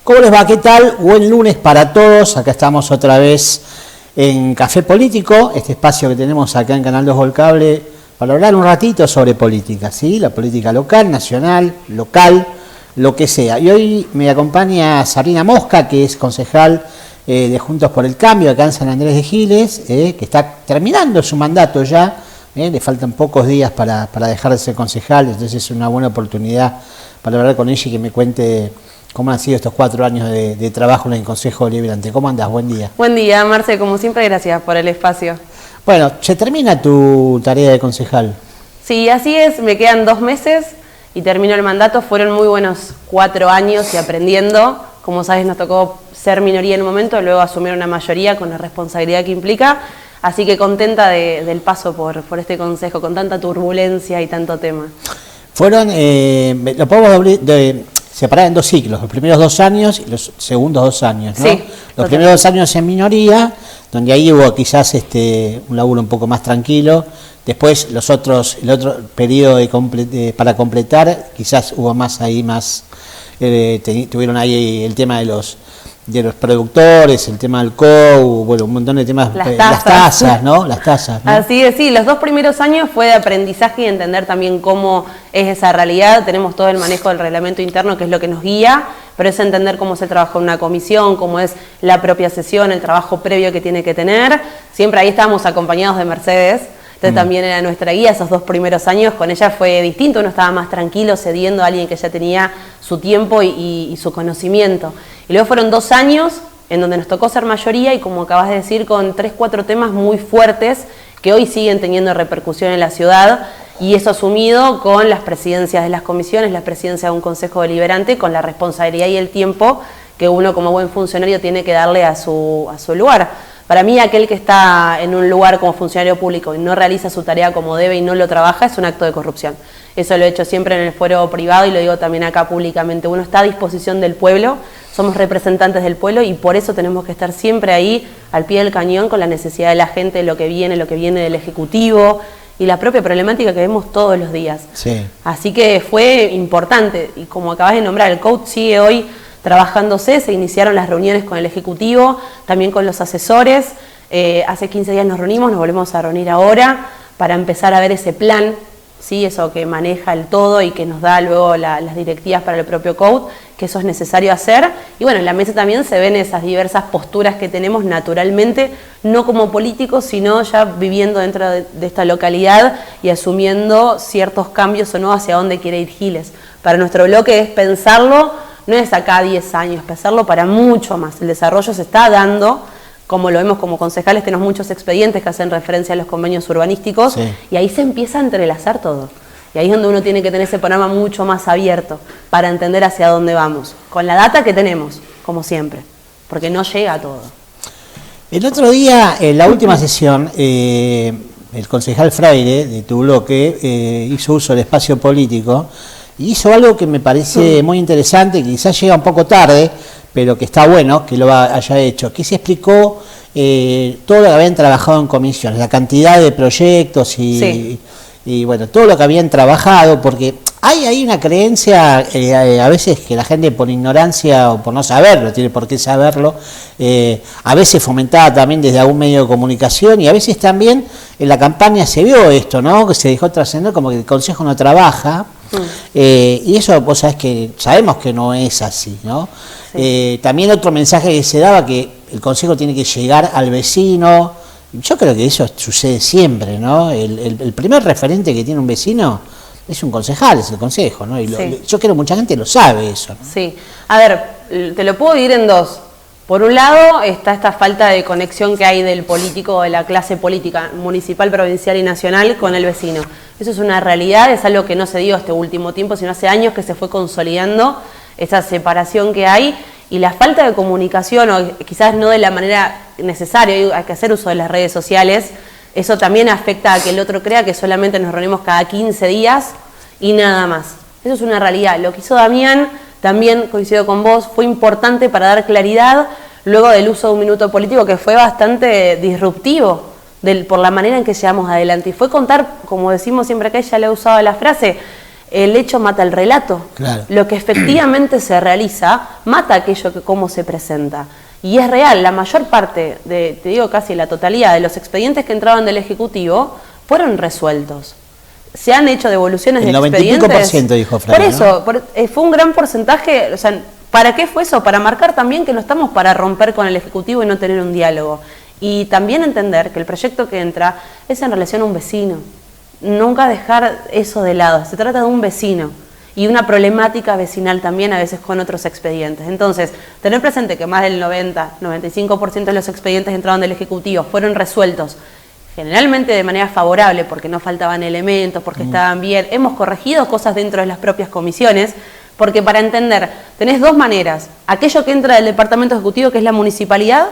¿Cómo les va? ¿Qué tal? Buen lunes para todos. Acá estamos otra vez en Café Político, este espacio que tenemos acá en Canal 2 Volcable para hablar un ratito sobre política, ¿sí? La política local, nacional, local, lo que sea. Y hoy me acompaña Sabrina Mosca, que es concejal de Juntos por el Cambio acá en San Andrés de Giles, que está terminando su mandato ya. Le faltan pocos días para dejar de ser concejal, entonces es una buena oportunidad para hablar con ella y que me cuente cómo han sido estos 4 años de trabajo en el Consejo Deliberante. ¿Cómo andás? Buen día. Buen día, Marce, como siempre, gracias por el espacio. Bueno, se termina tu tarea de concejal. Sí, así es, me quedan 2 meses y termino el mandato. Fueron muy buenos 4 años y aprendiendo. Como sabes, nos tocó ser minoría en un momento, luego asumir una mayoría con la responsabilidad que implica. Así que contenta del paso por este consejo, con tanta turbulencia y tanto tema. Fueron, lo podemos separar en 2 ciclos, los primeros 2 años y los segundos 2 años, ¿no? Sí, los primeros 2 años en minoría, donde ahí hubo quizás un laburo un poco más tranquilo. Después el otro periodo para completar, quizás hubo más ahí, tuvieron ahí el tema de los productores, el tema del COU, bueno, un montón de temas, las tasas, ¿no? Las tasas, ¿no? Así es, sí, los 2 primeros años fue de aprendizaje y entender también cómo es esa realidad. Tenemos todo el manejo del reglamento interno, que es lo que nos guía, pero es entender cómo se trabaja en una comisión, cómo es la propia sesión, el trabajo previo que tiene que tener. Siempre ahí estábamos acompañados de Mercedes, entonces también era nuestra guía. Esos 2 primeros años con ella fue distinto, uno estaba más tranquilo, cediendo a alguien que ya tenía su tiempo y su conocimiento. Y luego fueron 2 años en donde nos tocó ser mayoría y, como acabas de decir, con 3, 4 temas muy fuertes que hoy siguen teniendo repercusión en la ciudad, y eso asumido con las presidencias de las comisiones, la presidencia de un consejo deliberante, con la responsabilidad y el tiempo que uno como buen funcionario tiene que darle a su lugar. Para mí, aquel que está en un lugar como funcionario público y no realiza su tarea como debe y no lo trabaja, es un acto de corrupción. Eso lo he hecho siempre en el fuero privado y lo digo también acá públicamente. Uno está a disposición del pueblo, somos representantes del pueblo y por eso tenemos que estar siempre ahí al pie del cañón con la necesidad de la gente, lo que viene del Ejecutivo y la propia problemática que vemos todos los días. Sí. Así que fue importante, y como acabas de nombrar, el COUT sigue hoy trabajándose. Se iniciaron las reuniones con el Ejecutivo, también con los asesores. Hace 15 días nos reunimos, nos volvemos a reunir ahora para empezar a ver ese plan, ¿sí? Eso que maneja el todo y que nos da luego las directivas para el propio COUT, que eso es necesario hacer. Y bueno, en la mesa también se ven esas diversas posturas que tenemos naturalmente, no como políticos, sino ya viviendo dentro de esta localidad y asumiendo ciertos cambios o no hacia dónde quiere ir Giles. Para nuestro bloque es pensarlo. No es acá 10 años, pensarlo para mucho más. El desarrollo se está dando, como lo vemos como concejales, tenemos muchos expedientes que hacen referencia a los convenios urbanísticos, sí. Y ahí se empieza a entrelazar todo. Y ahí es donde uno tiene que tener ese panorama mucho más abierto para entender hacia dónde vamos, con la data que tenemos, como siempre, porque no llega a todo. El otro día, en la última sesión, el concejal Fraire de tu bloque hizo uso del espacio político. Y hizo algo que me parece muy interesante, que quizás llega un poco tarde, pero que está bueno que lo haya hecho, que se explicó todo lo que habían trabajado en comisiones, la cantidad de proyectos y bueno, todo lo que habían trabajado, porque hay una creencia a veces que la gente por ignorancia o por no saberlo, tiene por qué saberlo, a veces fomentada también desde algún medio de comunicación, y a veces también en la campaña se vio esto, ¿no? Que se dejó trascender como que el Consejo no trabaja. Y eso vos sabés que sabemos que no es así, ¿no? Sí. También otro mensaje que se daba, que el consejo tiene que llegar al vecino. Yo creo que eso sucede siempre, ¿no? El primer referente que tiene un vecino es un concejal, es el consejo, ¿no? Y sí. Yo creo que mucha gente lo sabe eso, ¿no? Sí, a ver, te lo puedo dividir en 2. Por un lado está esta falta de conexión que hay del político, de la clase política municipal, provincial y nacional con el vecino. Eso es una realidad, es algo que no se dio este último tiempo, sino hace años que se fue consolidando esa separación que hay, y la falta de comunicación, o quizás no de la manera necesaria, hay que hacer uso de las redes sociales. Eso también afecta a que el otro crea que solamente nos reunimos cada 15 días y nada más. Eso es una realidad. Lo que hizo Damián, también coincido con vos, fue importante para dar claridad luego del uso de un minuto político que fue bastante disruptivo por la manera en que llevamos adelante. Y fue contar, como decimos siempre acá, ella le ha usado la frase, el hecho mata el relato. Claro. Lo que efectivamente se realiza mata aquello que cómo se presenta. Y es real, la mayor parte, te digo casi la totalidad, de los expedientes que entraban del Ejecutivo fueron resueltos. Se han hecho devoluciones de expedientes. El 90% dijo Fraile, por eso, ¿no? Fue un gran porcentaje. O sea, ¿para qué fue eso? Para marcar también que no estamos para romper con el Ejecutivo y no tener un diálogo. Y también entender que el proyecto que entra es en relación a un vecino. Nunca dejar eso de lado. Se trata de un vecino. Y una problemática vecinal también a veces con otros expedientes. Entonces, tener presente que más del 90-95% de los expedientes entraron del Ejecutivo fueron resueltos, generalmente de manera favorable, porque no faltaban elementos, porque estaban bien. Hemos corregido cosas dentro de las propias comisiones, porque para entender, tenés dos maneras. Aquello que entra del Departamento Ejecutivo, que es la municipalidad,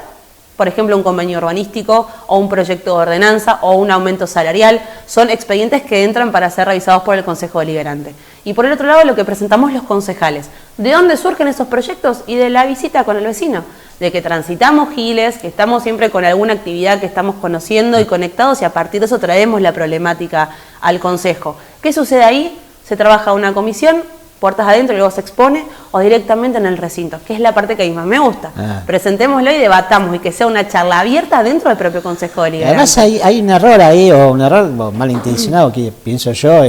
por ejemplo, un convenio urbanístico o un proyecto de ordenanza o un aumento salarial, son expedientes que entran para ser revisados por el Consejo Deliberante. Y por el otro lado, lo que presentamos los concejales. ¿De dónde surgen esos proyectos? Y de la visita con el vecino, de que transitamos Giles, que estamos siempre con alguna actividad que estamos conociendo y conectados, y a partir de eso traemos la problemática al Consejo. ¿Qué sucede ahí? Se trabaja una comisión, puertas adentro y luego se expone, o directamente en el recinto, que es la parte que a mí más me gusta. Presentémoslo y debatamos, y que sea una charla abierta dentro del propio Consejo Deliberante. Además hay un error ahí, o un error malintencionado, que pienso yo.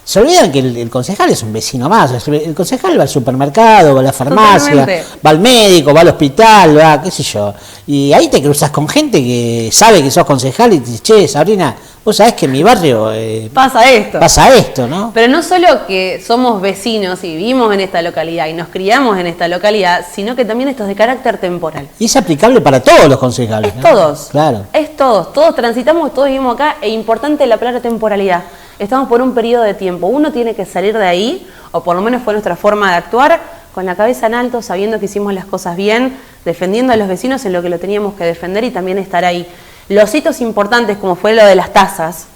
Se olvidan que el concejal es un vecino más. El concejal va al supermercado, va a la farmacia, Totalmente. va al médico, va al hospital, va, qué sé yo. Y ahí te cruzas con gente que sabe que sos concejal y te dice, che, Sabrina, vos sabés que en mi barrio pasa esto, ¿no? Pero no solo que somos vecinos y vivimos en esta localidad y nos criamos en esta localidad, sino que también esto es de carácter temporal. Y es aplicable para todos los concejales, Es ¿no? todos. Claro. Es todos. Todos transitamos, todos vivimos acá, e importante la palabra temporalidad. Estamos por un periodo de tiempo. Uno tiene que salir de ahí, o por lo menos fue nuestra forma de actuar, con la cabeza en alto, sabiendo que hicimos las cosas bien, defendiendo a los vecinos en lo que lo teníamos que defender y también estar ahí. Los hitos importantes, como fue lo de las tasas,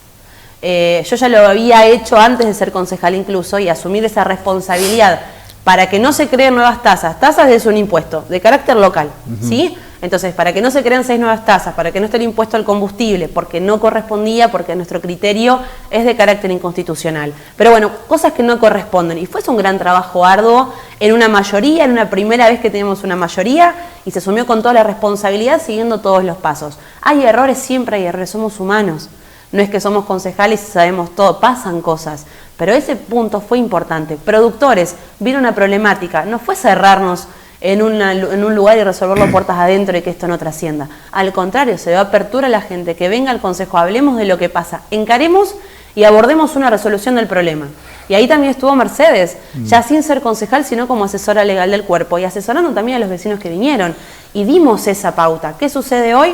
yo ya lo había hecho antes de ser concejal incluso, y asumir esa responsabilidad para que no se creen nuevas tasas. Tasas es un impuesto de carácter local, ¿sí? Entonces, para que no se crean 6 nuevas tasas, para que no esté el impuesto al combustible, porque no correspondía, porque nuestro criterio es de carácter inconstitucional. Pero bueno, cosas que no corresponden. Y fue un gran trabajo arduo en una mayoría, en una primera vez que teníamos una mayoría, y se asumió con toda la responsabilidad siguiendo todos los pasos. Hay errores, siempre hay errores, somos humanos. No es que somos concejales y sabemos todo, pasan cosas. Pero ese punto fue importante. Productores, vino una problemática, no fue cerrarnos en un lugar y resolverlo puertas adentro y que esto no trascienda. Al contrario, se dio apertura a la gente, que venga al Consejo, hablemos de lo que pasa, encaremos y abordemos una resolución del problema. Y ahí también estuvo Mercedes, ya sin ser concejal, sino como asesora legal del cuerpo, y asesorando también a los vecinos que vinieron. Y dimos esa pauta. ¿Qué sucede hoy?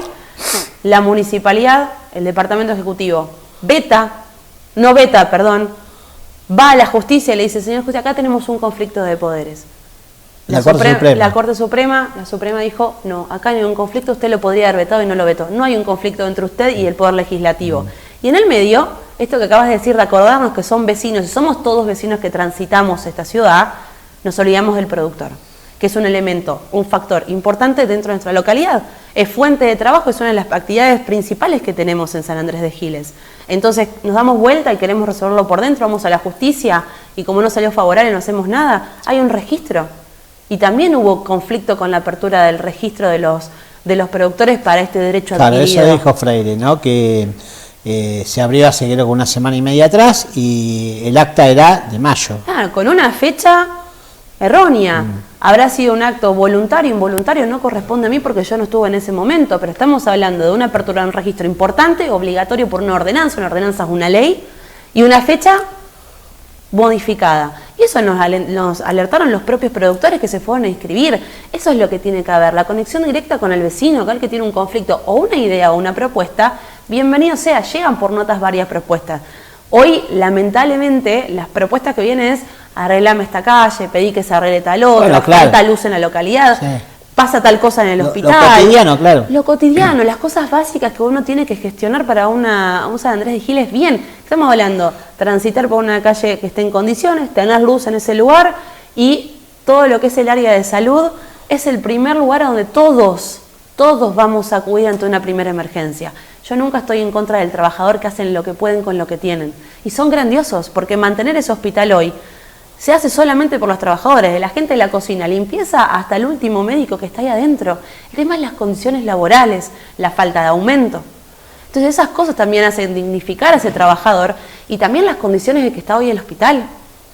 La municipalidad, el departamento ejecutivo, va a la justicia y le dice, señor juez, acá tenemos un conflicto de poderes. La Corte Suprema dijo, no, acá no hay un conflicto, usted lo podría haber vetado y no lo vetó. No hay un conflicto entre usted y el Poder Legislativo. Y en el medio, esto que acabas de decir, de acordarnos que son vecinos, y somos todos vecinos que transitamos esta ciudad, nos olvidamos del productor, que es un elemento, un factor importante dentro de nuestra localidad. Es fuente de trabajo, es una de las actividades principales que tenemos en San Andrés de Giles. Entonces nos damos vuelta y queremos resolverlo por dentro, vamos a la justicia, y como no salió favorable no hacemos nada, hay un registro. Y también hubo conflicto con la apertura del registro de los productores para este derecho adquirido. Claro, eso dijo Freire, ¿no? Que se abrió hace creo que una semana y media atrás y el acta era de mayo. Claro, con una fecha errónea. Habrá sido un acto voluntario, involuntario, no corresponde a mí porque yo no estuve en ese momento, pero estamos hablando de una apertura de un registro importante, obligatorio por una ordenanza es una ley, y una fecha modificada. Y eso nos alertaron los propios productores que se fueron a inscribir. Eso es lo que tiene que haber, la conexión directa con el vecino, aquel que tiene un conflicto o una idea o una propuesta, bienvenido sea, llegan por notas varias propuestas. Hoy, lamentablemente, las propuestas que vienen es arreglame esta calle, pedí que se arregle tal otra, bueno, claro, falta luz en la localidad, sí, pasa tal cosa en el hospital. Lo cotidiano, claro. Lo cotidiano, las cosas básicas que uno tiene que gestionar para un San Andrés de Giles bien. Estamos hablando, transitar por una calle que esté en condiciones, tener luz en ese lugar, y todo lo que es el área de salud es el primer lugar a donde todos vamos a acudir ante una primera emergencia. Yo nunca estoy en contra del trabajador que hacen lo que pueden con lo que tienen. Y son grandiosos, porque mantener ese hospital hoy se hace solamente por los trabajadores, de la gente de la cocina, limpieza, hasta el último médico que está ahí adentro. El tema es las condiciones laborales, la falta de aumento. Entonces esas cosas también hacen dignificar a ese trabajador y también las condiciones de que está hoy el hospital.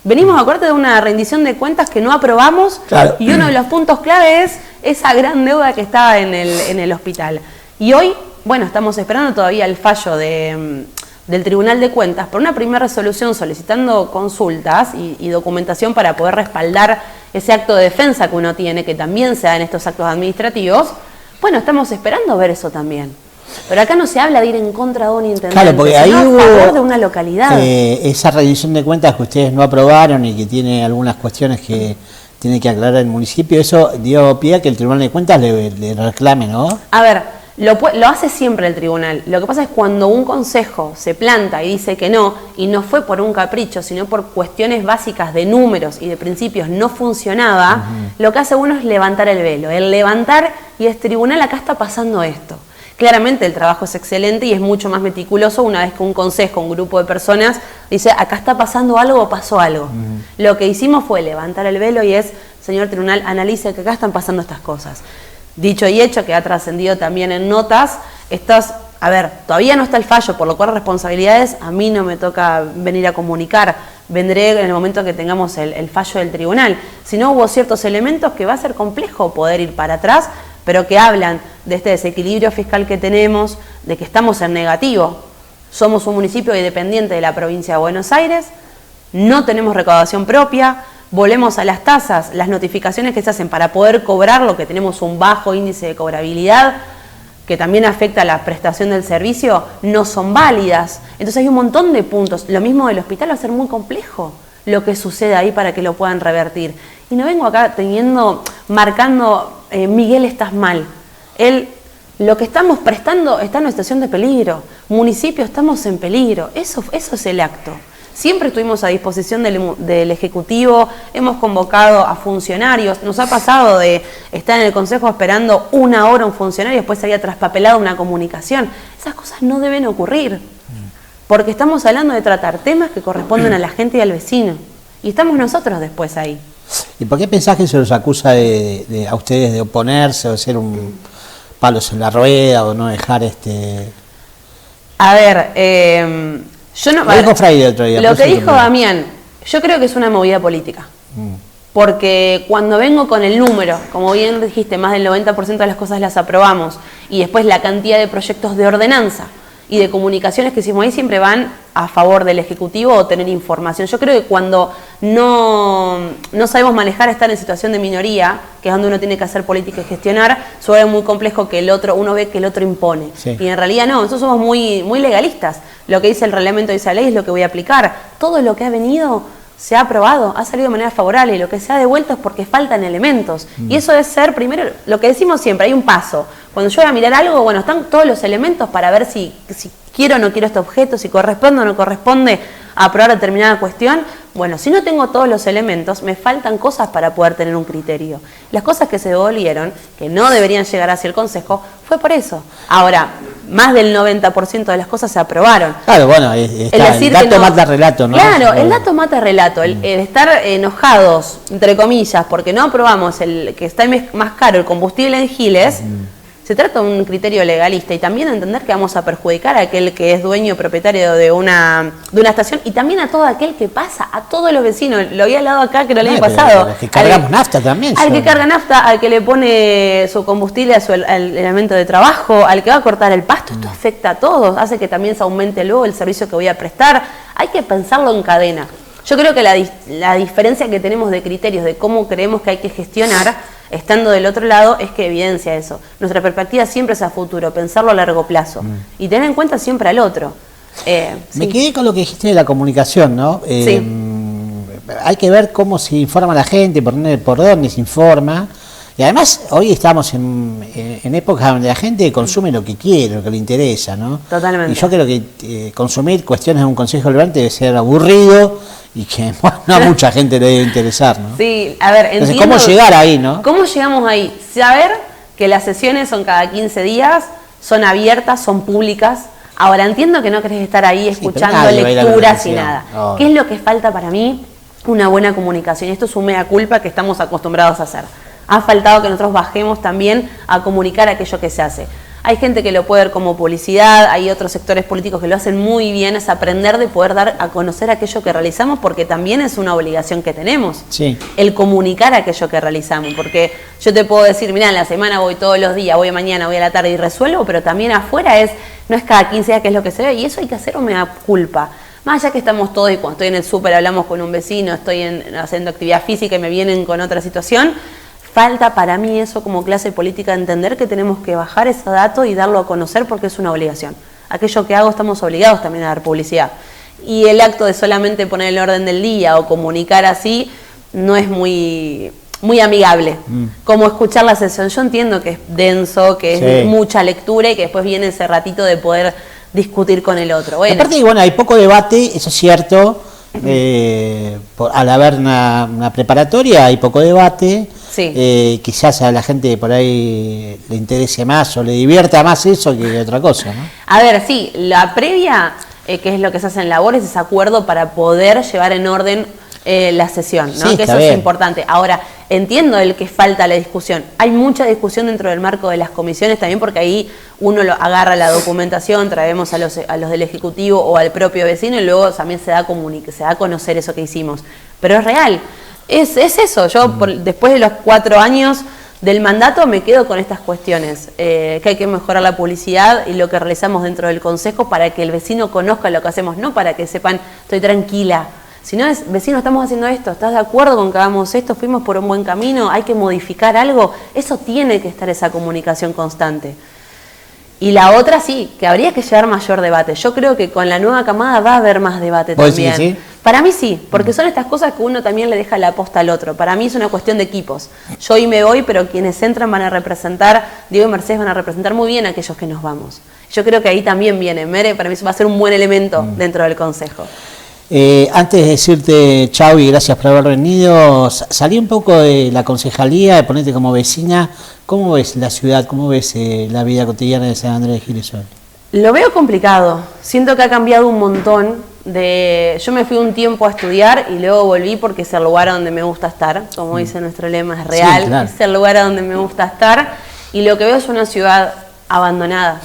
Venimos, acuérdate, de una rendición de cuentas que no aprobamos, claro. Y uno de los puntos clave es esa gran deuda que estaba en el hospital. Y hoy, bueno, estamos esperando todavía el fallo del Tribunal de Cuentas por una primera resolución solicitando consultas y documentación para poder respaldar ese acto de defensa que uno tiene, que también se da en estos actos administrativos. Bueno, estamos esperando ver eso también. Pero acá no se habla de ir en contra de un intendente, claro, porque ahí sino hubo a favor de una localidad. Esa rendición de cuentas que ustedes no aprobaron y que tiene algunas cuestiones que tiene que aclarar el municipio, eso dio pie a que el Tribunal de Cuentas le reclame, ¿no? A ver, lo hace siempre el tribunal. Lo que pasa es cuando un consejo se planta y dice que no, y no fue por un capricho, sino por cuestiones básicas de números y de principios no funcionaba, lo que hace uno es levantar el velo. El levantar y es tribunal, acá está pasando esto. Claramente el trabajo es excelente y es mucho más meticuloso una vez que un consejo, un grupo de personas dice, acá está pasando algo o pasó algo. Lo que hicimos fue levantar el velo y es, señor tribunal, analice que acá están pasando estas cosas. Dicho y hecho, que ha trascendido también en notas, a ver, todavía no está el fallo, por lo cual responsabilidades a mí no me toca venir a comunicar, vendré en el momento que tengamos el fallo del tribunal. Si no, hubo ciertos elementos que va a ser complejo poder ir para atrás, pero que hablan de este desequilibrio fiscal que tenemos, de que estamos en negativo. Somos un municipio independiente de la provincia de Buenos Aires, no tenemos recaudación propia, volvemos a las tasas, las notificaciones que se hacen para poder cobrarlo, que tenemos un bajo índice de cobrabilidad, que también afecta a la prestación del servicio, no son válidas. Entonces hay un montón de puntos. Lo mismo del hospital va a ser muy complejo lo que sucede ahí para que lo puedan revertir. Y no vengo acá marcando, Miguel, estás mal. Lo que estamos prestando está en una situación de peligro. Municipio, estamos en peligro. Eso es el acto. Siempre estuvimos a disposición del Ejecutivo, hemos convocado a funcionarios. Nos ha pasado de estar en el Consejo esperando una hora un funcionario y después se había traspapelado una comunicación. Esas cosas no deben ocurrir, porque estamos hablando de tratar temas que corresponden a la gente y al vecino. Y estamos nosotros después ahí. ¿Y por qué pensás que se los acusa a ustedes de oponerse o de ser un palos en la rueda o no dejar A ver, yo no... Lo dijo Fraile el otro día. Lo que dijo Damián, yo creo que es una movida política. Porque cuando vengo con el número, como bien dijiste, más del 90% de las cosas las aprobamos, y después la cantidad de proyectos de ordenanza y de comunicaciones que hicimos ahí siempre van a favor del Ejecutivo o tener información. Yo creo que cuando no sabemos manejar, estar en situación de minoría, que es donde uno tiene que hacer política y gestionar, suele muy complejo que uno ve que el otro impone. Sí. Y en realidad no, nosotros somos muy legalistas. Lo que dice el reglamento de esa ley es lo que voy a aplicar. Todo lo que ha venido se ha aprobado, ha salido de manera favorable, y lo que se ha devuelto es porque faltan elementos. Y eso es ser, primero, lo que decimos siempre, hay un paso. Cuando yo voy a mirar algo, bueno, están todos los elementos para ver si quiero o no quiero este objeto, si corresponde o no corresponde a aprobar determinada cuestión. Bueno, si no tengo todos los elementos, me faltan cosas para poder tener un criterio. Las cosas que se devolvieron, que no deberían llegar hacia el Consejo, fue por eso. Ahora, más del 90% de las cosas se aprobaron. Claro, bueno, el dato mata relato, ¿no? Claro, el dato mata relato. El estar enojados, entre comillas, porque no aprobamos el que está más caro, el combustible en Giles, se trata de un criterio legalista y también de entender que vamos a perjudicar a aquel que es dueño propietario de una estación y también a todo aquel que pasa, a todos los vecinos. Lo había hablado acá, que lo había pasado. Al que cargamos nafta también. Al que carga nafta, al que le pone su combustible a al elemento de trabajo, al que va a cortar el pasto. Esto afecta a todos, hace que también se aumente luego el servicio que voy a prestar. Hay que pensarlo en cadena. Yo creo que la diferencia que tenemos de criterios de cómo creemos que hay que gestionar, estando del otro lado, es que evidencia eso. Nuestra perspectiva siempre es a futuro, pensarlo a largo plazo y tener en cuenta siempre al otro. Me quedé con lo que dijiste de la comunicación, ¿no? Sí. Hay que ver cómo se informa la gente, por dónde se informa. Y además, hoy estamos en épocas donde la gente consume lo que quiere, lo que le interesa, ¿no? Totalmente. Y yo creo que consumir cuestiones de un consejo deliberante debe ser aburrido y que a mucha gente le debe interesar, ¿no? Sí, a ver, entonces, ¿cómo llegar ahí, no? ¿Cómo llegamos ahí? Saber que las sesiones son cada 15 días, son abiertas, son públicas. Ahora, entiendo que no querés estar ahí escuchando nadie va a ir a la lecturas y universidad. nada. Oh. ¿Qué es lo que falta para mí? Una buena comunicación. Esto es un mea culpa que estamos acostumbrados a hacer. Ha faltado que nosotros bajemos también a comunicar aquello que se hace. Hay gente que lo puede ver como publicidad, hay otros sectores políticos que lo hacen muy bien, es aprender de poder dar a conocer aquello que realizamos, porque también es una obligación que tenemos, Sí. el comunicar aquello que realizamos, porque yo te puedo decir, mira, en la semana voy todos los días, voy mañana, voy a la tarde y resuelvo, pero también afuera no es cada 15 días que es lo que se ve, y eso hay que hacer o me da culpa. Más allá que estamos todos, y cuando estoy en el súper hablamos con un vecino, estoy haciendo actividad física y me vienen con otra situación, falta para mí eso como clase política, entender que tenemos que bajar ese dato y darlo a conocer porque es una obligación. Aquello que hago estamos obligados también a dar publicidad. Y el acto de solamente poner el orden del día o comunicar así no es muy amigable. Como escuchar la sesión. Yo entiendo que es denso, que es mucha lectura y que después viene ese ratito de poder discutir con el otro. Bueno. Aparte, bueno, hay poco debate, eso es cierto. Al haber una preparatoria hay poco debate. Sí. Quizás a la gente por ahí le interese más o le divierta más eso que otra cosa, ¿no? A ver, sí, la previa, que es lo que se hace en labores, es acuerdo para poder llevar en orden la sesión, ¿no? Sí, que eso bien. es importante. Ahora, entiendo el que falta la discusión. Hay mucha discusión dentro del marco de las comisiones también, porque ahí uno agarra la documentación, traemos a los del Ejecutivo o al propio vecino y luego también se da a conocer eso que hicimos. Pero es real. Es eso, yo después de los 4 años del mandato me quedo con estas cuestiones, que hay que mejorar la publicidad y lo que realizamos dentro del Consejo para que el vecino conozca lo que hacemos, no para que sepan, estoy tranquila, sino es, vecino, estamos haciendo esto, ¿estás de acuerdo con que hagamos esto? ¿Fuimos por un buen camino? ¿Hay que modificar algo? Eso tiene que estar esa comunicación constante. Y la otra sí, que habría que llevar mayor debate. Yo creo que con la nueva camada va a haber más debate también. ¿Sí? Para mí sí, porque son estas cosas que uno también le deja la posta al otro. Para mí es una cuestión de equipos. Yo hoy me voy, pero quienes entran van a representar, Diego y Mercedes van a representar muy bien a aquellos que nos vamos. Yo creo que ahí también viene. Mere, para mí eso va a ser un buen elemento dentro del Consejo. Antes de decirte chau y gracias por haber venido, salí un poco de la concejalía, de ponerte como vecina. ¿Cómo ves la ciudad? ¿Cómo ves la vida cotidiana de San Andrés de Giles hoy? Lo veo complicado. Siento que ha cambiado un montón. Yo me fui un tiempo a estudiar y luego volví porque es el lugar donde me gusta estar. Como dice nuestro lema, es real. Sí, claro. Es el lugar donde me gusta estar. Y lo que veo es una ciudad abandonada.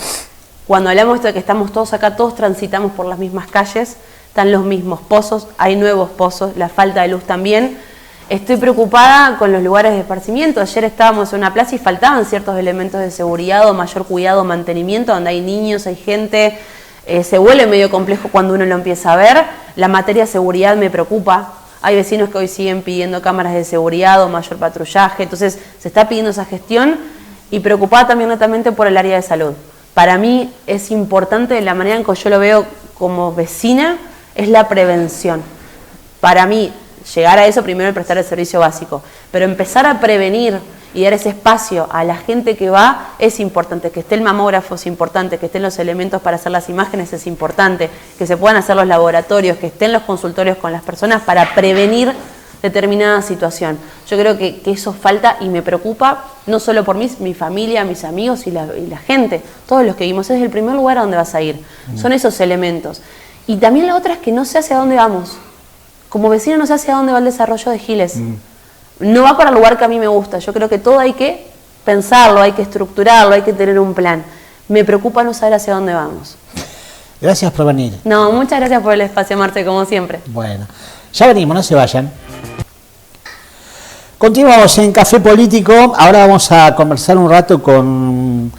Cuando hablamos de que estamos todos acá, todos transitamos por las mismas calles. Están los mismos pozos, hay nuevos pozos, la falta de luz también. Estoy preocupada con los lugares de esparcimiento. Ayer estábamos en una plaza y faltaban ciertos elementos de seguridad o mayor cuidado, mantenimiento, donde hay niños, hay gente. Se vuelve medio complejo cuando uno lo empieza a ver. La materia de seguridad me preocupa. Hay vecinos que hoy siguen pidiendo cámaras de seguridad o mayor patrullaje. Entonces se está pidiendo esa gestión y preocupada también netamente por el área de salud. Para mí es importante, la manera en que yo lo veo como vecina, es la prevención. Para mí, llegar a eso primero es prestar el servicio básico, pero empezar a prevenir y dar ese espacio a la gente que va es importante. Que esté el mamógrafo es importante, que estén los elementos para hacer las imágenes es importante, que se puedan hacer los laboratorios, que estén los consultorios con las personas para prevenir determinada situación. Yo creo que eso falta y me preocupa, no solo por mí, mi familia, mis amigos y la gente, todos los que vimos. Es el primer lugar a donde vas a ir, son esos elementos. Y también la otra es que no sé hacia dónde vamos. Como vecino no sé hacia dónde va el desarrollo de Giles. No va para el lugar que a mí me gusta. Yo creo que todo hay que pensarlo, hay que estructurarlo, hay que tener un plan. Me preocupa no saber hacia dónde vamos. Gracias por venir. No, muchas gracias por el espacio, Marce, como siempre. Bueno, ya venimos, no se vayan. Continuamos en Café Político. Ahora vamos a conversar un rato con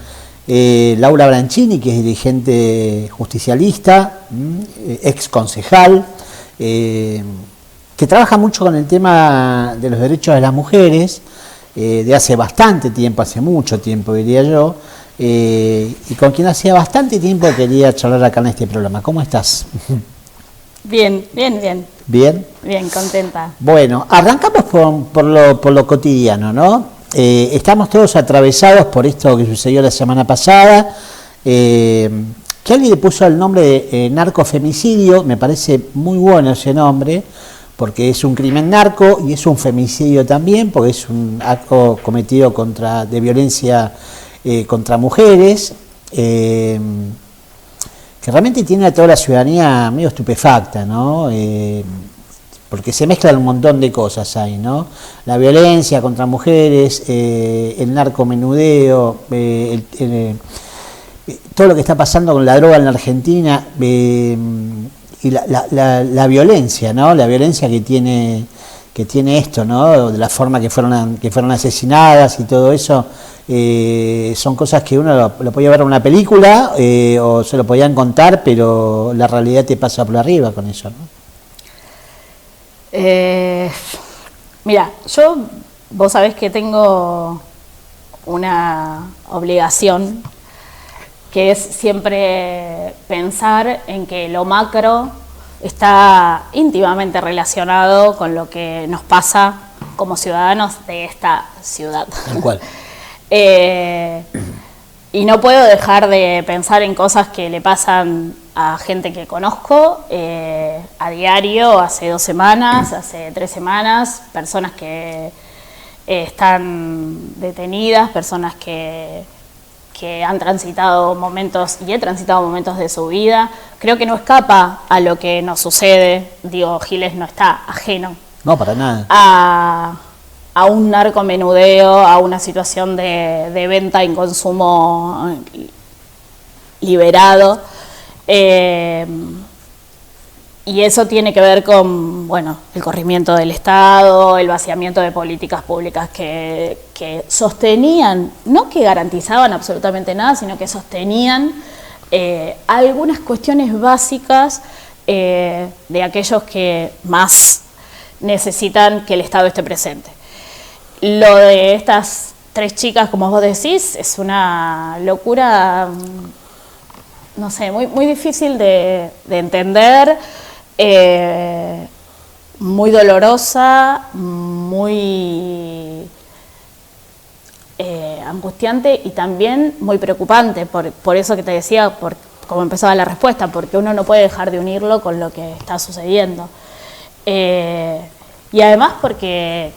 Laura Branchini, que es dirigente justicialista, ex concejal, que trabaja mucho con el tema de los derechos de las mujeres, de hace bastante tiempo, hace mucho tiempo diría yo, y con quien hacía bastante tiempo quería charlar acá en este programa. ¿Cómo estás? Bien, bien, bien. ¿Bien? Bien, contenta. Bueno, arrancamos por lo cotidiano, ¿no? Estamos todos atravesados por esto que sucedió la semana pasada, que alguien le puso el nombre de narcofemicidio. Me parece muy bueno ese nombre, porque es un crimen narco y es un femicidio también, porque es un acto cometido de violencia contra mujeres. que realmente tiene a toda la ciudadanía medio estupefacta, ¿no? Porque se mezclan un montón de cosas ahí, ¿no? La violencia contra mujeres, el narcomenudeo, todo lo que está pasando con la droga en la Argentina, y la violencia, ¿no? La violencia que tiene esto, ¿no? De la forma que fueron asesinadas y todo eso, son cosas que uno lo podía ver en una película, o se lo podían contar, pero la realidad te pasa por arriba con eso, ¿no? Mira, vos sabés que tengo una obligación, que es siempre pensar en que lo macro está íntimamente relacionado con lo que nos pasa como ciudadanos de esta ciudad. Tal cual. Y no puedo dejar de pensar en cosas que le pasan a gente que conozco a diario, hace 2 semanas, hace 3 semanas, personas que están detenidas, personas que han transitado momentos, y he transitado momentos de su vida. Creo que no escapa a lo que nos sucede. Digo, Giles no está ajeno. No, para nada. A un narcomenudeo, a una situación de venta y consumo liberado. Y eso tiene que ver con, bueno, el corrimiento del Estado, el vaciamiento de políticas públicas que sostenían, no que garantizaban absolutamente nada, sino que sostenían algunas cuestiones básicas de aquellos que más necesitan que el Estado esté presente. Lo de estas 3 chicas, como vos decís, es una locura, no sé, muy difícil de entender, muy dolorosa, muy angustiante y también muy preocupante, por eso que te decía, como empezaba la respuesta, porque uno no puede dejar de unirlo con lo que está sucediendo. Y además porque,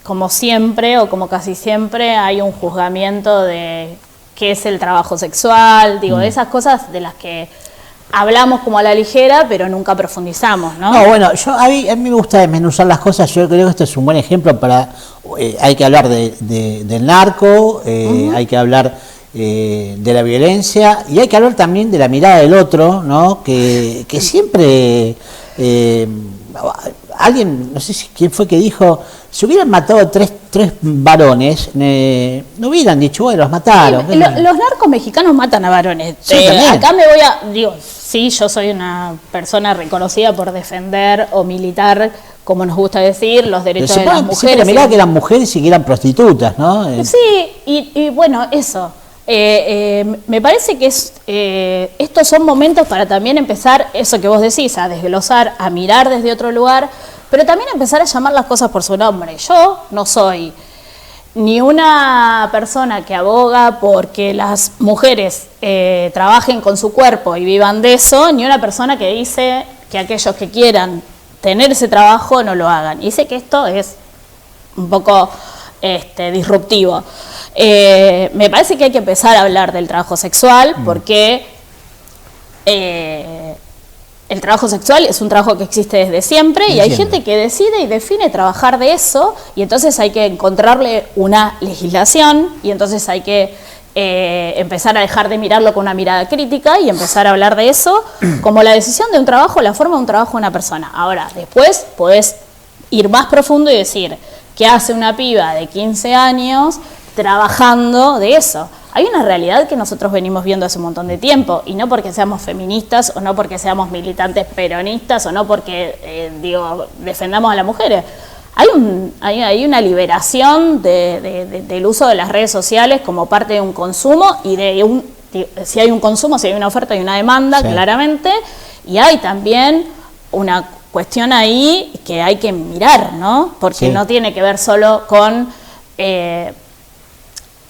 como siempre o como casi siempre, hay un juzgamiento de qué es el trabajo sexual, digo, de esas cosas de las que hablamos como a la ligera, pero nunca profundizamos, ¿no? No, bueno, a mí me gusta desmenuzar las cosas. Yo creo que este es un buen ejemplo para... hay que hablar del narco, hay que hablar de la violencia, y hay que hablar también de la mirada del otro, ¿no? Que siempre... alguien, no sé quién fue que dijo, si hubieran matado tres varones, no hubieran dicho, bueno, los mataron. Sí, los narcos mexicanos matan a varones. Sí, acá me voy a... Digo, sí, yo soy una persona reconocida por defender o militar, como nos gusta decir, los derechos de las mujeres. Mirá que eran mujeres y que eran prostitutas, ¿no? Sí, y bueno, eso. Me parece que estos son momentos para también empezar, eso que vos decís, a desglosar, a mirar desde otro lugar, pero también empezar a llamar las cosas por su nombre. Yo no soy ni una persona que aboga porque las mujeres trabajen con su cuerpo y vivan de eso, ni una persona que dice que aquellos que quieran tener ese trabajo no lo hagan. Y sé que esto es un poco disruptivo. Me parece que hay que empezar a hablar del trabajo sexual porque el trabajo sexual es un trabajo que existe desde siempre y hay gente que decide y define trabajar de eso, y entonces hay que encontrarle una legislación, y entonces hay que empezar a dejar de mirarlo con una mirada crítica y empezar a hablar de eso como la decisión de un trabajo, la forma de un trabajo de una persona. Ahora, después podés ir más profundo y decir, ¿qué hace una piba de 15 años trabajando de eso? Hay una realidad que nosotros venimos viendo hace un montón de tiempo, y no porque seamos feministas o no porque seamos militantes peronistas o no porque defendamos a las mujeres. Hay una liberación del uso de las redes sociales como parte de un consumo y si hay un consumo, si hay una oferta, hay una demanda, sí, claramente, y hay también una cuestión ahí que hay que mirar, ¿no? Porque sí, no tiene que ver solo con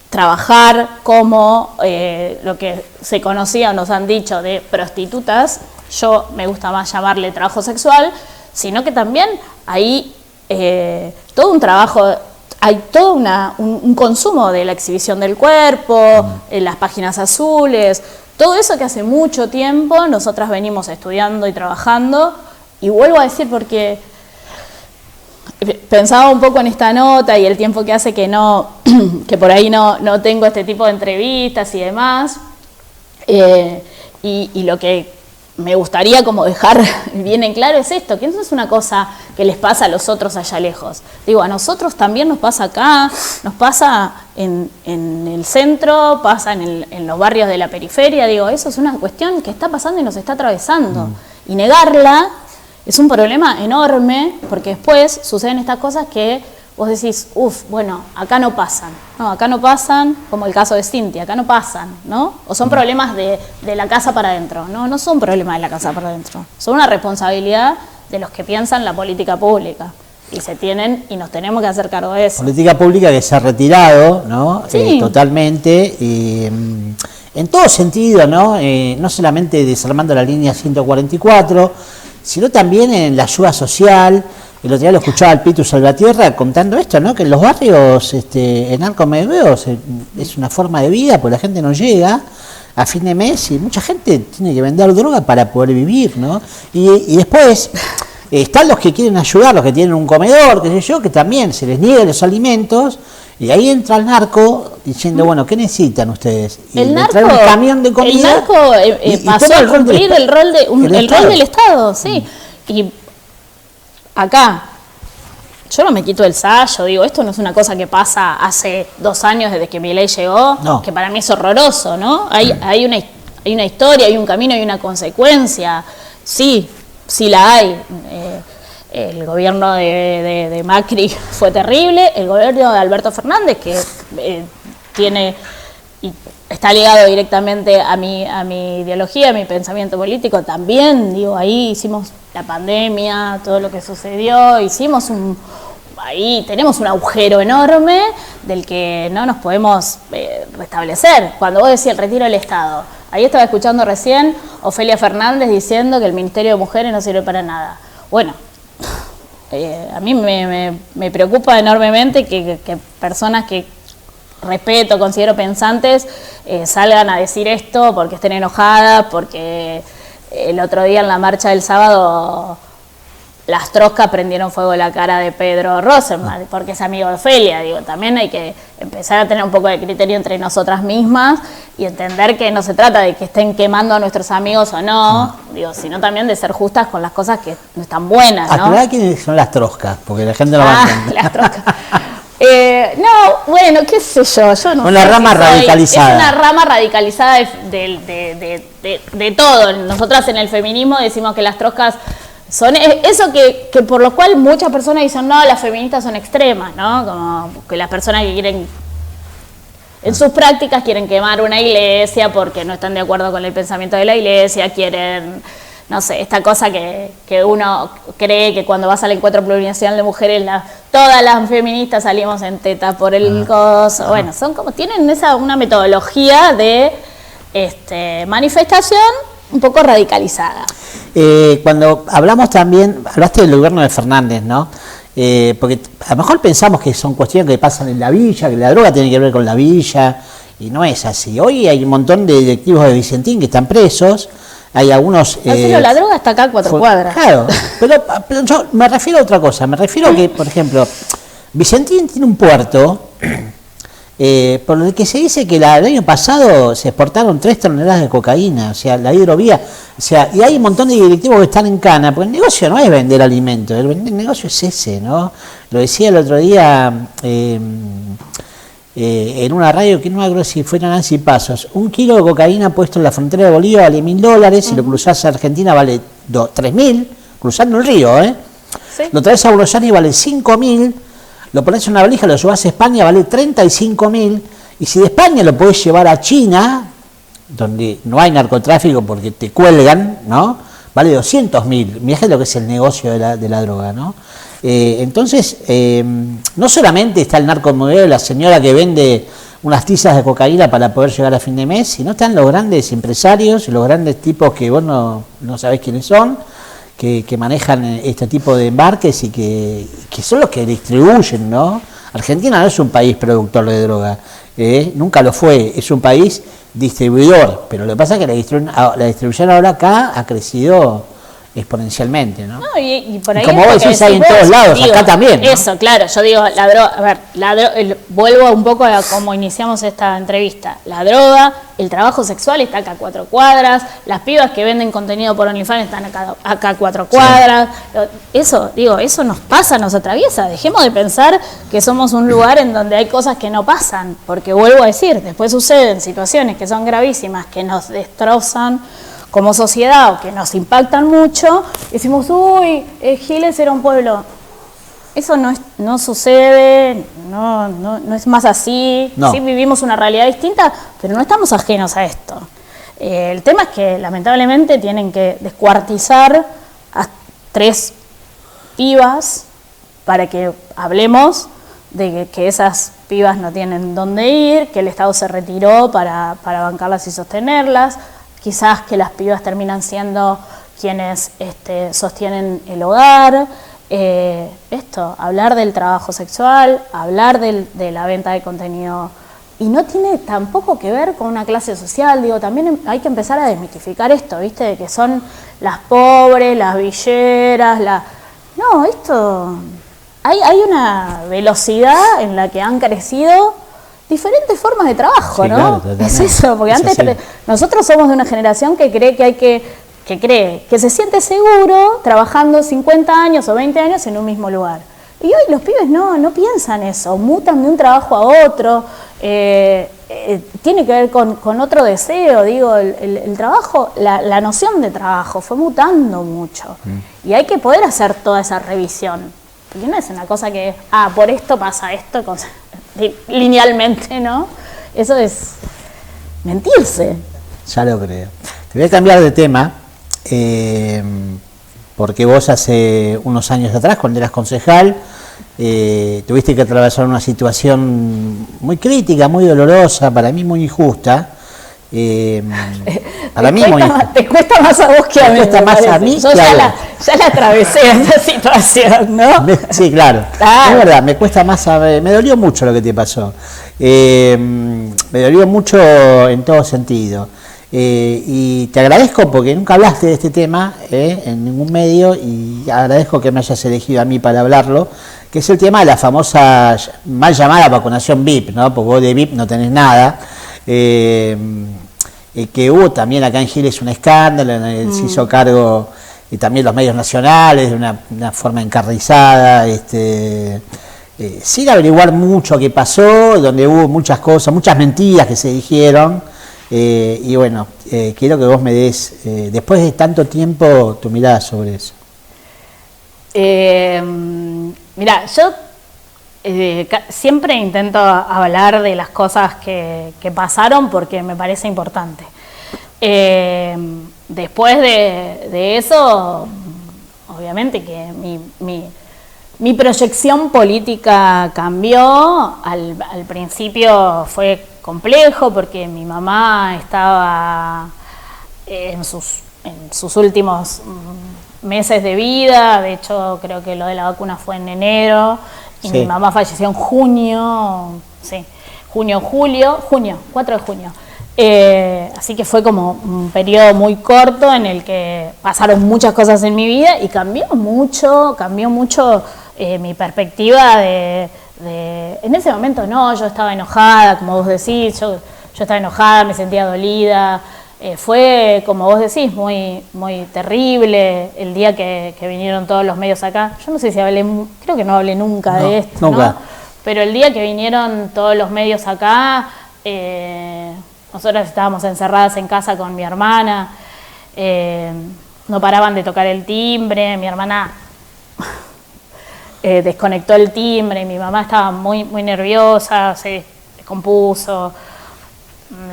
trabajar como lo que se conocía o nos han dicho de prostitutas. Yo me gusta más llamarle trabajo sexual, sino que también hay todo un trabajo, hay todo un consumo de la exhibición del cuerpo, en las páginas azules, todo eso que hace mucho tiempo nosotras venimos estudiando y trabajando, y vuelvo a decir porque pensaba un poco en esta nota y el tiempo que hace que que por ahí no tengo este tipo de entrevistas y demás, y lo que me gustaría como dejar bien en claro es esto, que no es una cosa que les pasa a los otros allá lejos. Digo, a nosotros también nos pasa acá, nos pasa en el centro, pasa en los barrios de la periferia. Digo, eso es una cuestión que está pasando y nos está atravesando. Y negarla es un problema enorme, porque después suceden estas cosas que vos decís, bueno, acá no pasan. No, acá no pasan, como el caso de Cintia, acá no pasan, ¿no? O son problemas de la casa para adentro. No son problemas de la casa para adentro. Son una responsabilidad de los que piensan la política pública. Y nos tenemos que hacer cargo de eso. Política pública que se ha retirado, ¿no? Sí. Totalmente. En todo sentido, ¿no? No solamente desarmando la línea 144, sino también en la ayuda social. El otro día lo escuchaba al Pitu Salvatierra contando esto, ¿no? Que en los barrios en Arco-Medeos es una forma de vida, pues la gente no llega a fin de mes y mucha gente tiene que vender droga para poder vivir, ¿no? Y después están los que quieren ayudar, los que tienen un comedor, qué sé yo, que también se les niegan los alimentos, y ahí entra el narco diciendo, bueno, ¿qué necesitan ustedes? Y El le narco, traen un camión de comida. el narco pasó a cumplir el rol del Estado, sí. Y acá, yo no me quito el sayo, digo, esto no es una cosa que pasa hace 2 años desde que Milei llegó, No. que para mí es horroroso, ¿no? Hay una historia, hay un camino, hay una consecuencia, sí la hay. El gobierno de Macri fue terrible, el gobierno de Alberto Fernández, que tiene y está ligado directamente a mi ideología, a mi pensamiento político, también, digo, ahí hicimos la pandemia, todo lo que sucedió, ahí tenemos un agujero enorme del que no nos podemos restablecer. Cuando vos decís el retiro del Estado, ahí estaba escuchando recién Ofelia Fernández diciendo que el Ministerio de Mujeres no sirve para nada. Bueno, a mí me preocupa enormemente que personas que respeto, considero pensantes, salgan a decir esto porque estén enojadas, porque el otro día en la marcha del sábado las troscas prendieron fuego en la cara de Pedro Rosenblatt, porque es amigo de Ofelia. Digo, también hay que empezar a tener un poco de criterio entre nosotras mismas y entender que no se trata de que estén quemando a nuestros amigos o no, digo, sino también de ser justas con las cosas que no están buenas, ¿no? Aclará quiénes son las troscas, porque la gente no va a entender. Las troscas. No, bueno, qué sé yo no una sé rama radicalizada. Es una rama radicalizada de todo. Nosotras en el feminismo decimos que las troscas son eso que por lo cual muchas personas dicen, no, las feministas son extremas, ¿no? Como que las personas que quieren, en sus prácticas quieren quemar una iglesia porque no están de acuerdo con el pensamiento de la iglesia, quieren, no sé, esta cosa que uno cree que cuando vas al encuentro plurinacional de mujeres, todas las feministas salimos en tetas por el coso. Bueno, son como, tienen una metodología de manifestación un poco radicalizada. Cuando hablamos también, hablaste del gobierno de Fernández, ¿no? Porque a lo mejor pensamos que son cuestiones que pasan en la villa, que la droga tiene que ver con la villa, y no es así. Hoy hay un montón de directivos de Vicentín que están presos, hay algunos... la droga está acá a 4 cuadras. Claro, pero yo me refiero a otra cosa, me refiero a que, por ejemplo, Vicentín tiene un puerto... por lo que se dice que el año pasado se exportaron 3 toneladas de cocaína, o sea, la hidrovía, o sea, y hay un montón de directivos que están en cana, porque el negocio no es vender alimentos, el negocio es ese, ¿no? Lo decía el otro día en una radio, que no me acuerdo si fue Nancy Pasos, 1 kilo de cocaína puesto en la frontera de Bolivia vale $1.000, si lo cruzás a Argentina vale 3.000, cruzando el río, ¿Sí? Lo traes a Buenos Aires y vale 5.000, lo pones en una valija, lo llevas a España, vale 35.000, y si de España lo podés llevar a China, donde no hay narcotráfico porque te cuelgan, ¿no? Vale 200.000. Mirá lo que es el negocio de la droga, ¿no? Entonces, no solamente está el narcomodelo, la señora que vende unas tizas de cocaína para poder llegar a fin de mes, sino están los grandes empresarios, los grandes tipos que vos no sabés quiénes son, que manejan este tipo de embarques y que son los que distribuyen, ¿no? Argentina no es un país productor de droga, nunca lo fue, es un país distribuidor, pero lo que pasa es que la distribución ahora acá ha crecido exponencialmente, ¿no? No, y por ahí como vos decís, hay en todos lados, digo, acá también, ¿no? Eso, claro, yo digo, la droga, a ver, vuelvo un poco a cómo iniciamos esta entrevista. La droga, el trabajo sexual está acá a 4 cuadras, las pibas que venden contenido por OnlyFans están acá a 4 cuadras. Sí. Eso, digo, eso nos pasa, nos atraviesa. Dejemos de pensar que somos un lugar en donde hay cosas que no pasan, porque vuelvo a decir, después suceden situaciones que son gravísimas, que nos destrozan como sociedad o que nos impactan mucho, decimos, uy, Giles era un pueblo. Eso no sucede, no es más así. No. Sí vivimos una realidad distinta, pero no estamos ajenos a esto. El tema es que lamentablemente tienen que descuartizar a 3 pibas para que hablemos de que esas pibas no tienen dónde ir, que el Estado se retiró para bancarlas y sostenerlas. Quizás que las pibas terminan siendo quienes sostienen el hogar. Hablar del trabajo sexual, hablar de la venta de contenido. Y no tiene tampoco que ver con una clase social. Digo, también hay que empezar a desmitificar esto, ¿viste? De que son las pobres, las villeras, No, esto... Hay una velocidad en la que han crecido diferentes formas de trabajo, sí, ¿no? Claro, es eso, porque antes nosotros somos de una generación que cree que se siente seguro trabajando 50 años o 20 años en un mismo lugar. Y hoy los pibes no piensan eso, mutan de un trabajo a otro, tiene que ver con otro deseo, digo, el trabajo, la noción de trabajo fue mutando mucho. Y hay que poder hacer toda esa revisión. Porque no es una cosa que, por esto pasa esto, linealmente, ¿no? Eso es mentirse. Ya lo creo. Te voy a cambiar de tema, porque vos hace unos años atrás, cuando eras concejal, tuviste que atravesar una situación muy crítica, muy dolorosa, para mí muy injusta. Para mí te cuesta más a vos que a mí. Te cuesta más a mí. Yo ya la atravesé esa situación, ¿no? Sí, claro. Es verdad, me cuesta más me dolió mucho lo que te pasó. Me dolió mucho en todo sentido. Y te agradezco porque nunca hablaste de este tema en ningún medio, y agradezco que me hayas elegido a mí para hablarlo, que es el tema de la famosa mal llamada vacunación VIP, ¿no? Porque vos de VIP no tenés nada. Que hubo también acá en Giles un escándalo, se hizo cargo y también los medios nacionales de una forma encarnizada, sin averiguar mucho qué pasó, donde hubo muchas cosas, muchas mentiras que se dijeron, y bueno, quiero que vos me des, después de tanto tiempo, tu mirada sobre eso. Mirá, yo siempre intento hablar de las cosas que pasaron porque me parece importante. Después de eso, obviamente que mi proyección política cambió. Al principio fue complejo porque mi mamá estaba en sus últimos meses de vida. De hecho, creo que lo de la vacuna fue en enero. Y sí. Mi mamá falleció en junio, 4 de junio. Así que fue como un periodo muy corto en el que pasaron muchas cosas en mi vida y cambió mucho mi perspectiva en ese momento yo estaba enojada, como vos decís, yo estaba enojada, me sentía dolida. Fue, como vos decís, muy, muy terrible el día que vinieron todos los medios acá. Yo no sé si creo que no hablé nunca de esto, nunca. ¿No? Pero el día que vinieron todos los medios acá, nosotras estábamos encerradas en casa con mi hermana, no paraban de tocar el timbre, mi hermana desconectó el timbre, mi mamá estaba muy, muy nerviosa, se descompuso,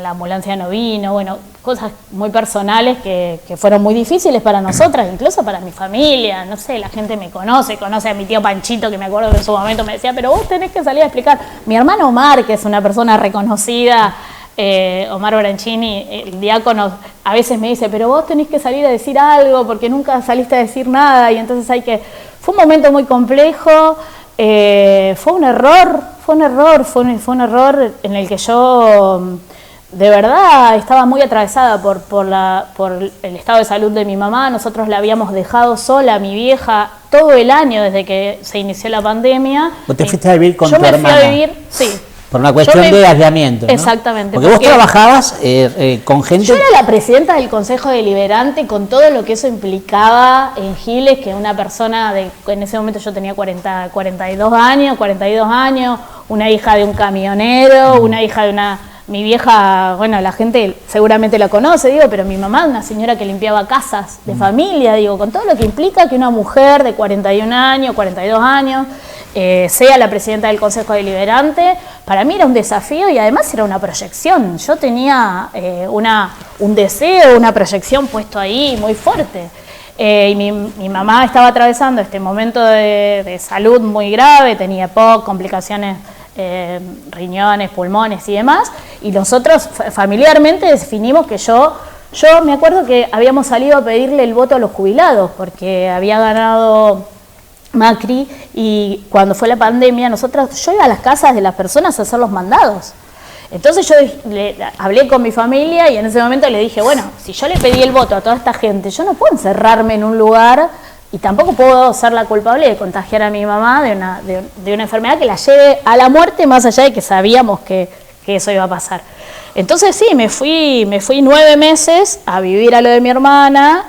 la ambulancia no vino, bueno, cosas muy personales que fueron muy difíciles para nosotras, incluso para mi familia, no sé, la gente me conoce a mi tío Panchito, que me acuerdo que en su momento me decía, pero vos tenés que salir a explicar. Mi hermano Omar, que es una persona reconocida, Omar Branchini, el diácono, a veces me dice, pero vos tenés que salir a decir algo, porque nunca saliste a decir nada, y entonces fue un momento muy complejo. Fue un error en el que yo de verdad estaba muy atravesada por el estado de salud de mi mamá. Nosotros la habíamos dejado sola, a mi vieja, todo el año desde que se inició la pandemia. ¿Vos te fuiste a vivir con tu hermana? Yo me fui a vivir, sí. Por una cuestión de aislamiento, ¿no? Exactamente. Porque vos trabajabas con gente... Yo era la presidenta del Consejo Deliberante con todo lo que eso implicaba en Giles, que una persona en ese momento yo tenía 42 años, una hija de un camionero, una hija de una... Mi vieja, bueno, la gente seguramente la conoce, digo, pero mi mamá, una señora que limpiaba casas de familia, digo, con todo lo que implica que una mujer de 41 años, 42 años, sea la presidenta del Consejo Deliberante, para mí era un desafío y además era una proyección. Yo tenía un deseo, una proyección puesto ahí muy fuerte. Y mi mamá estaba atravesando este momento de salud muy grave, tenía EPOC, complicaciones riñones, pulmones y demás, y nosotros familiarmente definimos que yo me acuerdo que habíamos salido a pedirle el voto a los jubilados, porque había ganado Macri, y cuando fue la pandemia, yo iba a las casas de las personas a hacer los mandados. Entonces yo hablé con mi familia y en ese momento le dije, bueno, si yo le pedí el voto a toda esta gente, yo no puedo encerrarme en un lugar y tampoco puedo ser la culpable de contagiar a mi mamá de una enfermedad que la lleve a la muerte, más allá de que sabíamos que eso iba a pasar. Entonces sí, me fui 9 meses a vivir a lo de mi hermana,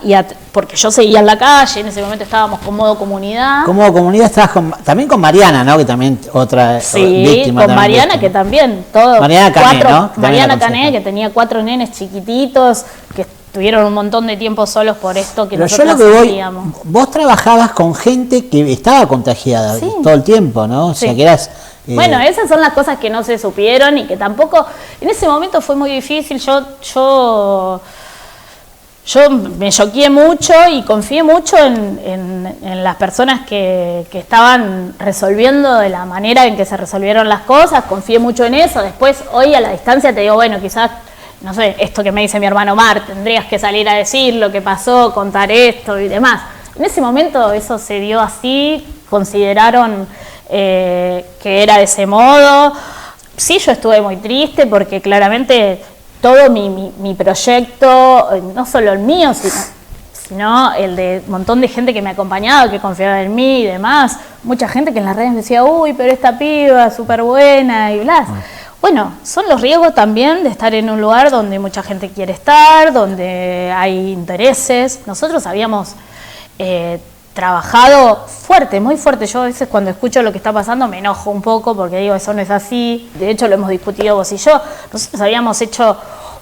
porque yo seguía en la calle, en ese momento estábamos con Modo Comunidad. Con Modo Comunidad estabas también con Mariana, ¿no? Que también otra víctima. Sí, con Mariana, que también, Mariana Cané, ¿no? Mariana Cané, que tenía 4 nenes chiquititos, que tuvieron un montón de tiempo solos por esto que nosotros sentíamos. Vos trabajabas con gente que estaba contagiada todo el tiempo, ¿no? O sea, que eras... Bueno, esas son las cosas que no se supieron y que tampoco... En ese momento fue muy difícil. Yo me choqué mucho y confié mucho en las personas que estaban resolviendo de la manera en que se resolvieron las cosas. Confié mucho en eso. Después, hoy a la distancia te digo, bueno, quizás... No sé, esto que me dice mi hermano Omar, tendrías que salir a decir lo que pasó, contar esto y demás. En ese momento eso se dio así, consideraron que era de ese modo. Sí, yo estuve muy triste porque claramente todo mi proyecto, no solo el mío, sino el de un montón de gente que me acompañaba, que confiaba en mí y demás. Mucha gente que en las redes me decía, uy, pero esta piba es súper buena y bla. Bueno, son los riesgos también de estar en un lugar donde mucha gente quiere estar, donde hay intereses. Nosotros habíamos trabajado fuerte, muy fuerte. Yo a veces cuando escucho lo que está pasando me enojo un poco porque digo, eso no es así. De hecho, lo hemos discutido vos y yo. Nosotros habíamos hecho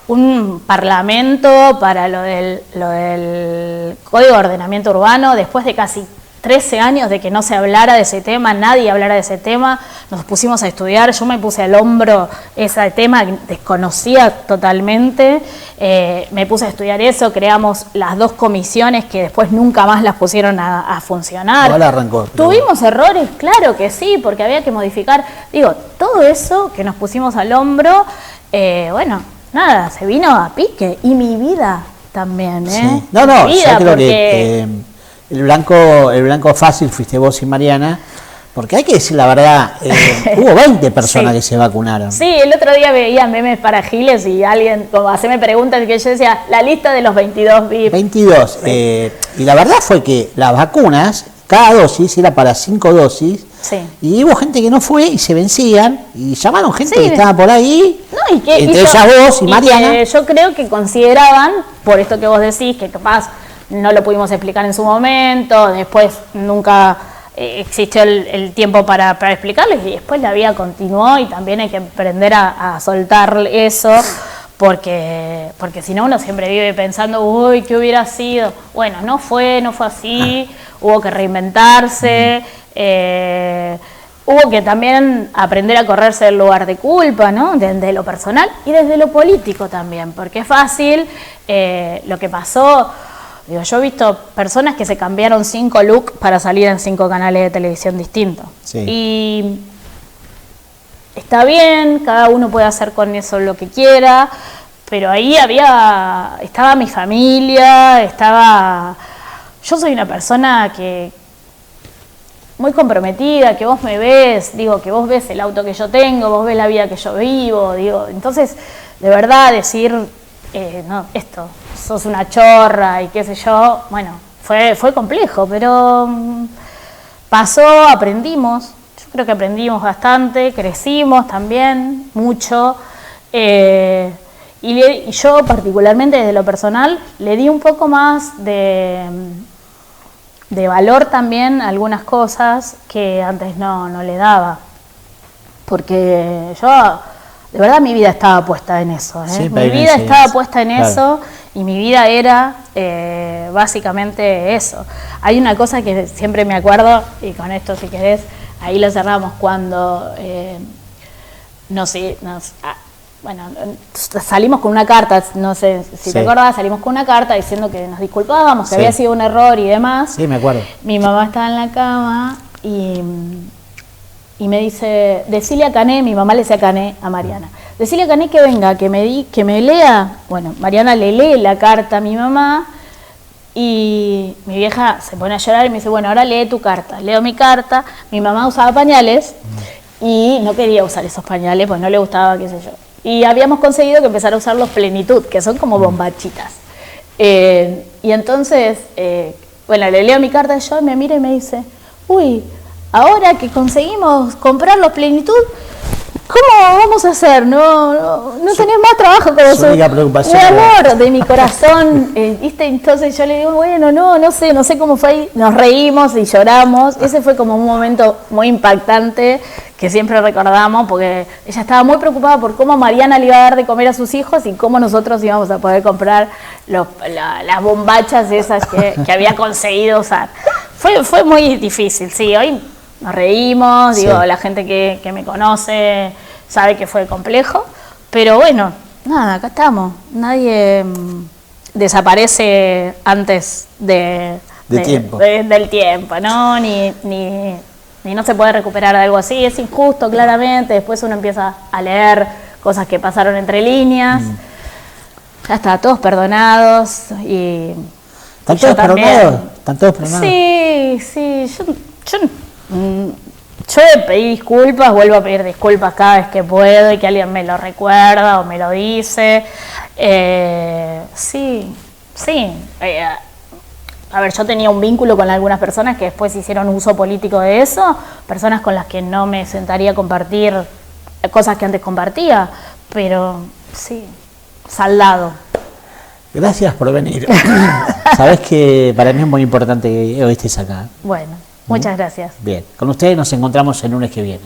un parlamento para lo del Código de Ordenamiento Urbano después de casi 13 años de que no se hablara de ese tema, nadie hablara de ese tema, nos pusimos a estudiar, yo me puse al hombro ese tema, desconocía totalmente, me puse a estudiar eso, creamos las 2 comisiones que después nunca más las pusieron a funcionar. Igual arrancó. ¿Tuvimos errores? Claro que sí, porque había que modificar, digo, todo eso que nos pusimos al hombro, bueno, nada, se vino a pique, y mi vida también, Sí. No, mi vida, yo creo porque... que... El blanco fácil fuiste vos y Mariana, porque hay que decir la verdad, hubo 20 personas que se vacunaron. Sí, el otro día veía memes para Giles y alguien como hacerme preguntas que yo decía, la lista de los 22 VIP. 22, y la verdad fue que las vacunas, cada dosis era para 5 dosis, y hubo gente que no fue y se vencían, y llamaron gente que estaba por ahí, entre ellas vos y Mariana. Que yo creo que consideraban, por esto que vos decís, que capaz... No lo pudimos explicar en su momento, después nunca existió el tiempo para explicarles y después la vida continuó y también hay que aprender a soltar eso porque si no uno siempre vive pensando, uy, ¿qué hubiera sido? Bueno, no fue así, hubo que reinventarse, hubo que también aprender a correrse del lugar de culpa, ¿no? Desde lo personal y desde lo político también, porque es fácil lo que pasó. Digo, yo he visto personas que se cambiaron 5 looks para salir en 5 canales de televisión distintos. Sí. Y está bien, cada uno puede hacer con eso lo que quiera, pero ahí estaba mi familia, yo soy una persona que muy comprometida, que vos me ves, digo, que vos ves el auto que yo tengo, vos ves la vida que yo vivo, digo, entonces, de verdad, decir, no, esto, sos una chorra y qué sé yo, bueno, fue complejo, pero pasó, aprendimos, yo creo que aprendimos bastante, crecimos también, mucho, y yo particularmente desde lo personal le di un poco más de valor también a algunas cosas que antes no le daba, porque yo, de verdad mi vida estaba puesta en eso, Sí, mi vida estaba puesta en claro. eso y mi vida era básicamente eso. Hay una cosa que siempre me acuerdo, y con esto si querés, ahí lo cerramos, cuando, bueno, salimos con una carta, no sé si te acordás, salimos con una carta diciendo que nos disculpábamos, que había sido un error y demás. Sí, me acuerdo. Mi mamá estaba en la cama y me dice, decile a Cané, mi mamá le decía a Cané, a Mariana, decile a Cané que venga, que me lea. Bueno, Mariana le lee la carta a mi mamá y mi vieja se pone a llorar y me dice, bueno, ahora lee tu carta. Leo mi carta, mi mamá usaba pañales y no quería usar esos pañales, pues no le gustaba, qué sé yo. Y habíamos conseguido que empezara a usar los Plenitud, que son como bombachitas. Y entonces, bueno, le leo mi carta yo y me mira y me dice, uy, ahora que conseguimos comprar los Plenitud, ¿cómo vamos a hacer? No tenés más trabajo con eso. Mi amor de mi corazón, ¿viste? Entonces yo le digo, bueno, no sé cómo fue ahí. Nos reímos y lloramos. Ese fue como un momento muy impactante que siempre recordamos, porque ella estaba muy preocupada por cómo Mariana le iba a dar de comer a sus hijos y cómo nosotros íbamos a poder comprar las bombachas esas que había conseguido usar. Fue muy difícil, sí. Hoy nos reímos, digo, la gente que me conoce sabe que fue complejo, pero bueno, nada, acá estamos. Nadie desaparece antes del tiempo, ¿no? Ni no se puede recuperar de algo así, es injusto, claramente. Después uno empieza a leer cosas que pasaron entre líneas. Ya está, todos perdonados y ¿Están todos perdonados? ¿Están todos perdonados? Sí, yo pedí disculpas, vuelvo a pedir disculpas cada vez que puedo y que alguien me lo recuerda o me lo dice. Sí. A ver, yo tenía un vínculo con algunas personas que después hicieron uso político de eso, personas con las que no me sentaría a compartir cosas que antes compartía, pero sí, saldado. Gracias por venir. Sabés que para mí es muy importante que hoy estés acá. Bueno, muchas gracias. Bien, con ustedes nos encontramos el lunes que viene.